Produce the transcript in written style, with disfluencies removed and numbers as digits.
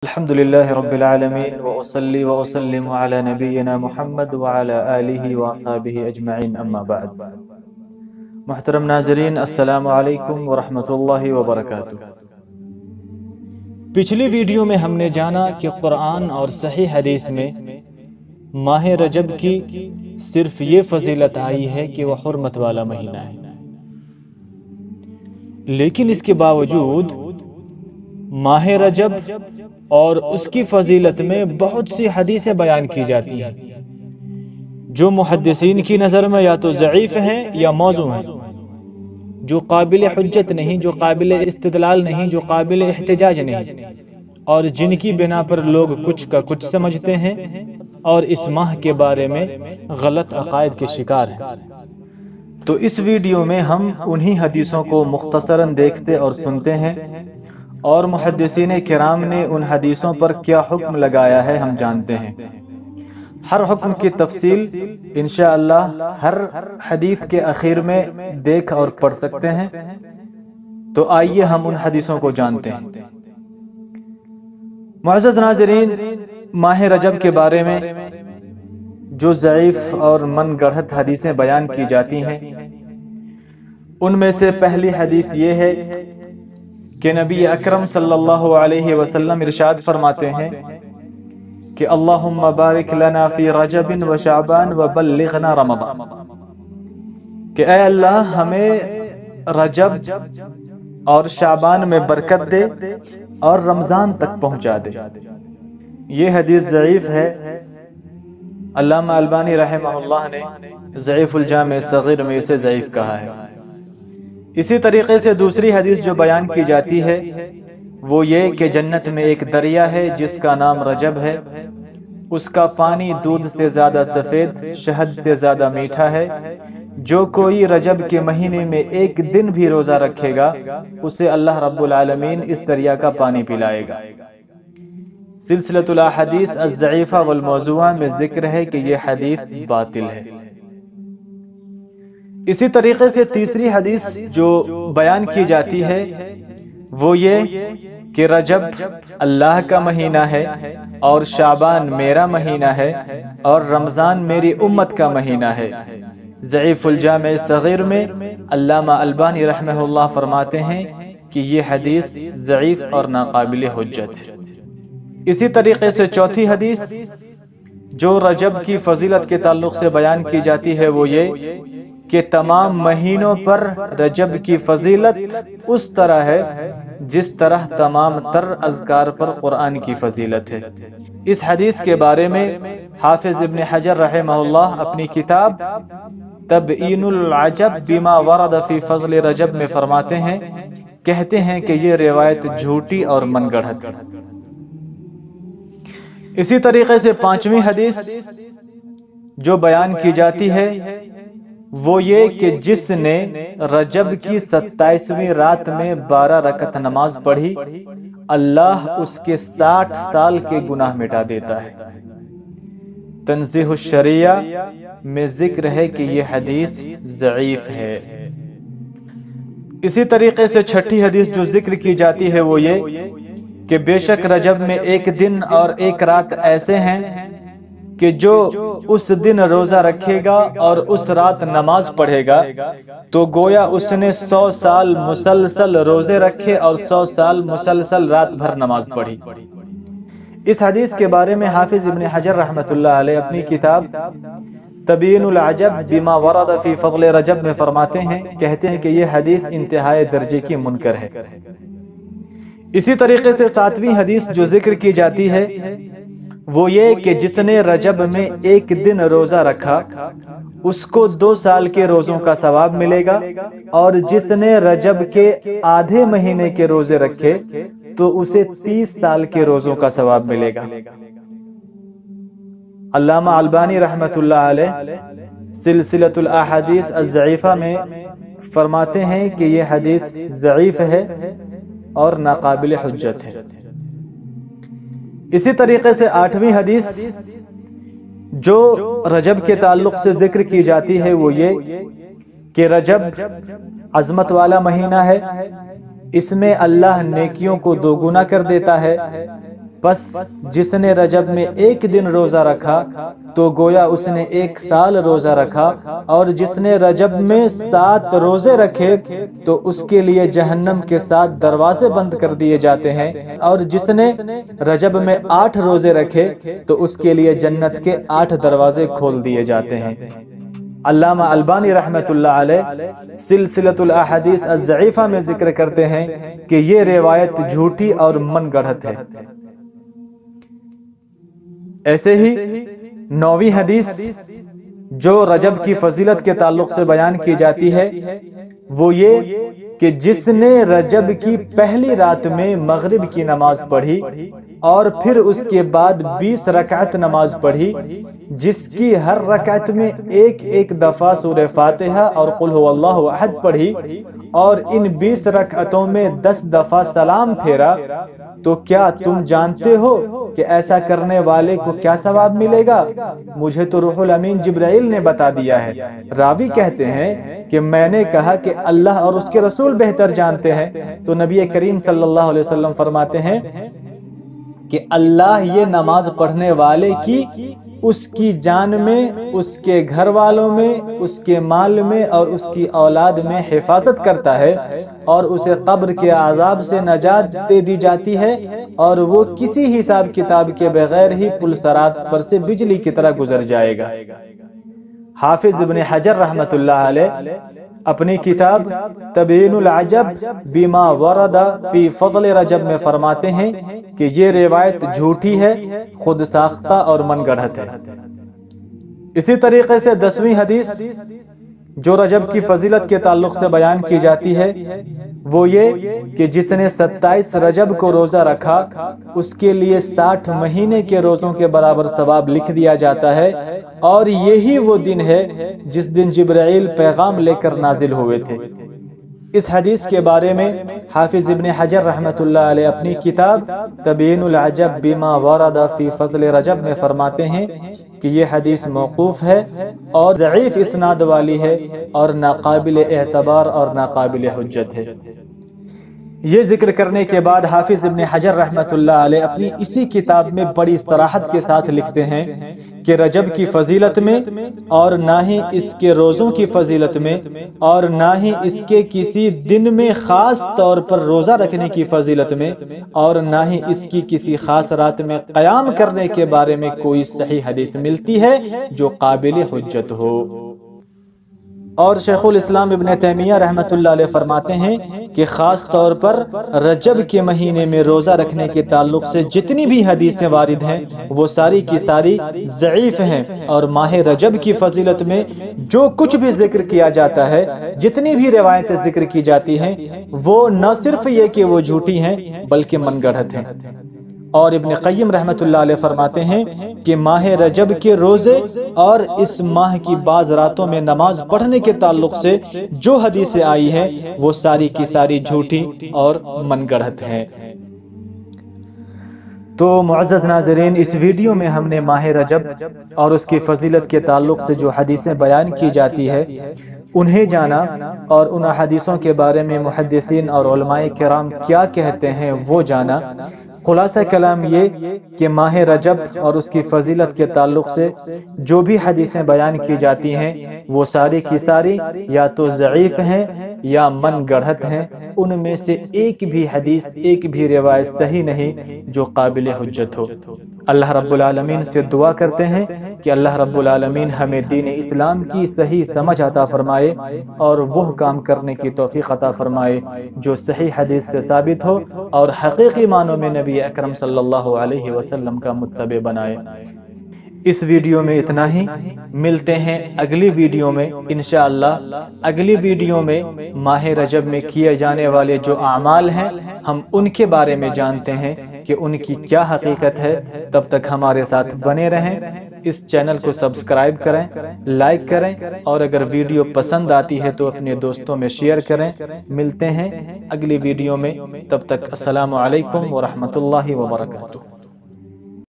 الحمدللہ رب العالمین وأصلی وأسلم علی نبینا محمد وعلی آلہ وصحبہ اجمعین اما بعد۔ محترم ناظرین، السلام علیکم ورحمۃ اللہ وبرکاتہ۔ پچھلی ویڈیو میں ہم نے جانا کہ قرآن اور صحیح حدیث میں ماہ رجب کی صرف یہ فضیلت آئی ہے کہ وہ حرمت والا مہینہ ہے، لیکن اس کے باوجود ماہ رجب اور اس کی فضیلت میں بہت سی حدیثیں بیان کی جاتی ہیں جو محدثین کی نظر میں یا تو ضعیف ہیں یا موضوع ہیں، جو قابل حجت نہیں، جو قابل استدلال نہیں، جو قابل احتجاج نہیں، اور جن کی بنا پر لوگ کچھ کا کچھ سمجھتے ہیں اور اس ماہ کے بارے میں غلط عقائد کے شکار ہیں۔ تو اس ویڈیو میں ہم انہی حدیثوں کو مختصراً دیکھتے اور سنتے ہیں، اور محدثین کرام نے ان حدیثوں پر کیا حکم لگایا ہے ہم جانتے ہیں۔ ہر حکم کی تفصیل انشاءاللہ ہر حدیث کے اخیر میں دیکھ اور پڑھ سکتے ہیں، تو آئیے ہم ان حدیثوں کو جانتے ہیں۔ معزز ناظرین، ماہ رجب کے بارے میں جو ضعیف اور من گڑھت حدیثیں بیان کی جاتی ہیں، ان میں سے پہلی حدیث یہ ہے کہ نبی اکرم صلی اللہ علیہ وسلم ارشاد فرماتے ہیں کہ اللہم بارک لنا فی رجب و شعبان و بلغنا رمضان، کہ اے اللہ ہمیں رجب اور شعبان میں برکت دے اور رمضان تک پہنچا دے۔ یہ حدیث ضعیف ہے۔ علامہ البانی رحمہ اللہ نے ضعیف الجامع صغیر میں اسے ضعیف کہا ہے۔ اسی طریقے سے دوسری حدیث جو بیان کی جاتی ہے وہ یہ کہ جنت میں ایک دریا ہے جس کا نام رجب ہے، اس کا پانی دودھ سے زیادہ سفید، شہد سے زیادہ میٹھا ہے، جو کوئی رجب کے مہینے میں ایک دن بھی روزہ رکھے گا اسے اللہ رب العالمین اس دریا کا پانی پلائے گا۔ سلسلۃ الاحادیث الضعیفہ والموضوعہ میں ذکر ہے کہ یہ حدیث باطل ہے۔ اسی طریقے سے تیسری حدیث جو بیان کی جاتی ہے وہ یہ کہ رجب اللہ کا مہینہ ہے اور شعبان میرا مہینہ ہے اور رمضان میری امت کا مہینہ ہے۔ ضعیف الجامع صغیر میں علامہ البانی رحمہ اللہ فرماتے ہیں کہ یہ حدیث ضعیف اور ناقابل حجت ہے۔ اسی طریقے سے چوتھی حدیث جو رجب کی فضیلت کے تعلق سے بیان کی جاتی ہے وہ یہ کہ تمام مہینوں پر رجب کی فضیلت اس طرح ہے جس طرح تمام تر اذکار پر قرآن کی فضیلت ہے۔ اس حدیث کے بارے میں حافظ ابن حجر رحمہ اللہ اپنی کتاب تبیین العجب بما ورد فی فضل رجب میں فرماتے ہیں، کہتے ہیں کہ یہ روایت جھوٹی اور من گڑھت ہے۔ اسی طریقے سے پانچویں حدیث جو بیان کی جاتی ہے وہ یہ کہ جس نے رجب کی 27ویں رات میں 12 رکعت نماز پڑھی اللہ اس کے 60 سال کے گناہ مٹا دیتا ہے۔ تنزیہ الشریعہ میں ذکر ہے کہ یہ حدیث ضعیف ہے۔ اسی طریقے سے چھٹی حدیث جو ذکر کی جاتی ہے وہ یہ کہ بے شک رجب میں ایک دن اور ایک رات ایسے ہیں کہ جو اس دن روزہ رکھے گا اور اس رات نماز پڑھے گا تو گویا اس نے 100 سال مسلسل روزے رکھے اور 100 سال مسلسل رات بھر نماز پڑھی۔ اس حدیث کے بارے میں حافظ ابن حجر رحمۃ اللہ علیہ اپنی کتاب تبیین العجب بما ورد فی فضل رجب میں فرماتے ہیں، کہتے ہیں کہ یہ حدیث انتہائی درجے کی منکر ہے۔ اسی طریقے سے ساتویں حدیث جو ذکر کی جاتی ہے وہ یہ کہ جس نے رجب میں ایک دن روزہ رکھا اس کو 2 سال کے روزوں کا ثواب ملے گا، اور جس نے رجب کے آدھے مہینے کے روزے رکھے تو اسے 30 سال کے روزوں کا ثواب ملے گا۔ علامہ البانی رحمۃ اللہ علیہ سلسلۃ الاحادیث الضعیفہ میں فرماتے ہیں کہ یہ حدیث ضعیف ہے اور ناقابل حجت ہے۔ اسی طریقے سے 8ویں حدیث جو رجب کے تعلق سے ذکر کی جاتی ہے وہ یہ کہ رجب عظمت والا مہینہ ہے، اس میں اللہ نیکیوں کو 2 گنا کر دیتا ہے، بس جس نے رجب میں ایک دن روزہ رکھا تو گویا اس نے 1 سال روزہ رکھا، اور جس نے رجب میں 7 روزے رکھے تو اس کے لیے جہنم کے 7 دروازے بند کر دیے جاتے ہیں، اور جس نے رجب میں 8 روزے رکھے تو اس کے لیے جنت کے 8 دروازے کھول دیے جاتے ہیں۔ علامہ البانی رحمۃ اللہ علیہ سلسلۃ الاحادیث الضعیفہ میں ذکر کرتے ہیں کہ یہ روایت جھوٹی اور من گڑھت ہے۔ ایسے ہی 9ویں حدیث جو رجب کی فضیلت کے تعلق سے بیان کی جاتی ہے وہ یہ کہ جس نے رجب کی پہلی رات میں مغرب کی نماز پڑھی اور پھر اس کے بعد 20 رکعت نماز پڑھی، جس کی ہر رکعت میں ایک دفعہ سورہ فاتحہ اور قل هو اللہ احد پڑھی، اور ان 20 رکعتوں میں 10 دفعہ سلام پھیرا، تو کیا تم جانتے ہو کہ ایسا کرنے والے کو کیا ثواب ملے گا؟ مجھے تو روح الامین جبرائیل نے بتا دیا ہے۔ راوی کہتے ہیں کہ میں نے کہا کہ اللہ اور اس کے رسول بہتر جانتے ہیں، تو نبی کریم صلی اللہ علیہ وسلم فرماتے ہیں کہ اللہ یہ نماز پڑھنے والے کی، اس کی جان میں، اس کے گھر والوں میں، اس کے مال میں اور اس کی اولاد میں حفاظت کرتا ہے، اور اسے قبر کے عذاب سے نجات دے دی جاتی ہے، اور وہ کسی حساب کتاب کے بغیر ہی پل صراط پر سے بجلی کی طرح گزر جائے گا۔ حافظ ابن حجر رحمۃ اللہ علیہ اپنی کتاب تبیین العجب بما ورد فی فضل رجب میں فرماتے ہیں کہ یہ روایت جھوٹی ہے، خود ساختہ اور من گڑھت ہے۔ اسی طریقے سے 10ویں حدیث جو رجب کی فضیلت کے تعلق سے بیان کی جاتی ہے وہ یہ کہ جس نے 27 رجب کو روزہ رکھا اس کے لیے 60 مہینے کے روزوں کے برابر ثواب لکھ دیا جاتا ہے، اور یہی وہ دن ہے جس دن جبرائیل پیغام لے کر نازل ہوئے تھے۔ اس حدیث کے بارے میں حافظ ابن حجر رحمۃ اللہ علیہ اپنی کتاب تبیین العجب بما ورد فی فضل رجب میں فرماتے ہیں کہ یہ حدیث موقوف ہے اور ضعیف اسناد والی ہے اور ناقابل اعتبار اور ناقابل حجت ہے۔ یہ ذکر کرنے کے بعد حافظ ابن حجر رحمۃ اللہ علیہ اپنی اسی کتاب میں بڑی صراحت کے ساتھ لکھتے ہیں کہ رجب کی فضیلت میں، اور نہ ہی اس کے روزوں کی فضیلت میں، اور نہ ہی اس کے کسی دن میں خاص طور پر روزہ رکھنے کی فضیلت میں، اور نہ ہی اس کی کسی خاص رات میں قیام کرنے کے بارے میں کوئی صحیح حدیث ملتی ہے جو قابل حجت ہو۔ اور شیخ الاسلام ابن تیمیہ رحمۃ اللہ علیہ فرماتے ہیں کہ خاص طور پر رجب کے مہینے میں روزہ رکھنے کے تعلق سے جتنی بھی حدیثیں وارد ہیں وہ ساری کی ساری ضعیف ہیں، اور ماہ رجب کی فضیلت میں جو کچھ بھی ذکر کیا جاتا ہے، جتنی بھی روایتیں ذکر کی جاتی ہیں، وہ نہ صرف یہ کہ وہ جھوٹی ہیں بلکہ من گڑھت ہیں۔ اور ابن قیم رحمۃ اللہ علیہ فرماتے ہیں کہ ماہ رجب کے روزے اور اس ماہ کی بعض راتوں میں نماز پڑھنے کے تعلق سے جو حدیثیں آئی ہیں وہ ساری کی ساری جھوٹی اور من گڑھت ہیں۔ تو معزز ناظرین، اس ویڈیو میں ہم نے ماہ رجب اور اس کی فضیلت کے تعلق سے جو حدیثیں بیان کی جاتی ہے انہیں جانا، اور ان حدیثوں کے بارے میں محدثین اور علماء کرام کیا کہتے ہیں وہ جانا۔ خلاصہ کلام یہ کہ ماہ رجب اور اس کی فضیلت کے تعلق سے جو بھی حدیثیں بیان کی جاتی ہیں وہ ساری کی ساری یا تو ضعیف ہیں یا من گڑھت ہیں، ان میں سے ایک بھی حدیث، ایک بھی روایت صحیح نہیں جو قابل حجت ہو۔ اللہ رب العالمین سے دعا کرتے ہیں کہ اللہ رب العالمین ہمیں دین اسلام کی صحیح سمجھ عطا فرمائے اور وہ کام کرنے کی توفیق عطا فرمائے جو صحیح حدیث سے ثابت ہو اور حقیقی معنوں میں نبی اکرم صلی اللہ علیہ وسلم کا متبع بنائے۔ اس ویڈیو میں اتنا ہی، ملتے ہیں اگلی ویڈیو میں انشاءاللہ۔ اگلی ویڈیو میں ماہ رجب میں کیے جانے والے جو اعمال ہیں ہم ان کے بارے میں جانتے ہیں کہ ان کی کیا حقیقت ہے۔ تب تک ہمارے ساتھ بنے رہیں، اس چینل کو سبسکرائب کریں، لائک کریں، اور اگر ویڈیو پسند آتی ہے تو اپنے دوستوں میں شیئر کریں۔ ملتے ہیں اگلی ویڈیو میں، تب تک السلام علیکم ورحمۃ اللہ وبرکاتہ۔